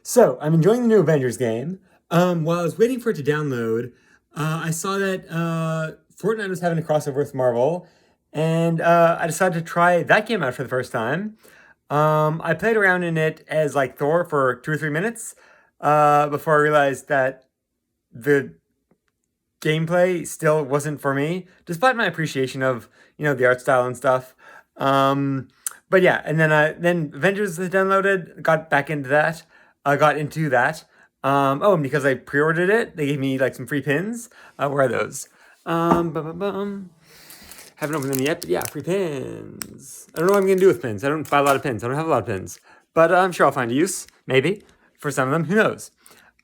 So, I'm enjoying the new Avengers game. While I was waiting for it to download, I saw that Fortnite was having a crossover with Marvel, and I decided to try that game out for the first time. I played around in it as like Thor for 2 or 3 minutes before I realized that the gameplay still wasn't for me, despite my appreciation of the art style and stuff. Um, but yeah, and then Avengers was downloaded, got into that. And because I pre-ordered it, they gave me like some free pins. Where are those? Bum, bum, bum. Haven't opened them yet, but yeah, free pins. I don't know what I'm gonna do with pins. I don't buy a lot of pins. I don't have a lot of pins, but I'm sure I'll find a use, maybe for some of them. Who knows?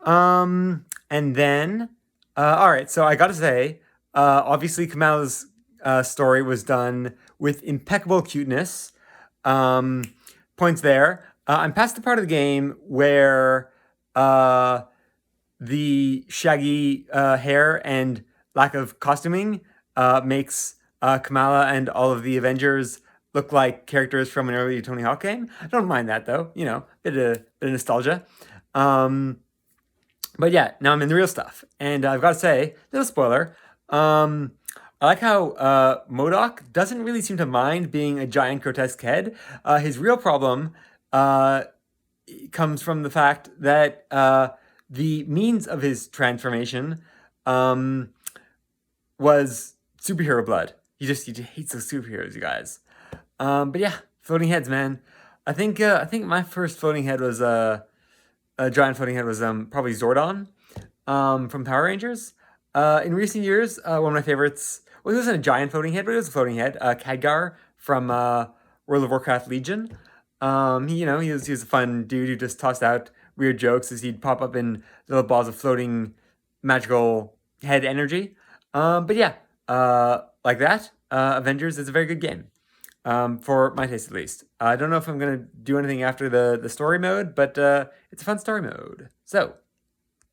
And then, all right. So I gotta say, obviously Kamala's story was done with impeccable cuteness. Um, Points there. I'm past the part of the game where uh, the shaggy hair and lack of costuming makes Kamala and all of the Avengers look like characters from an early Tony Hawk game. I don't mind that though. Bit of nostalgia. Um, but yeah, now I'm in the real stuff, and I've got to say, little spoiler. I like how Modok doesn't really seem to mind being a giant grotesque head. His real problem uh, comes from the fact that the means of his transformation um, was superhero blood. He just hates those superheroes, you guys. But yeah, floating heads, man. I think my first floating head was a giant floating head was probably Zordon from Power Rangers. In recent years, one of my favorites. Well, he wasn't a giant floating head, but it was a floating head. Khadgar from World of Warcraft Legion. He was a fun dude who just tossed out weird jokes as he'd pop up in little balls of floating magical head energy. But yeah, like that. Avengers is a very good game. For my taste at least. I don't know if I'm gonna do anything after the story mode, but it's a fun story mode. So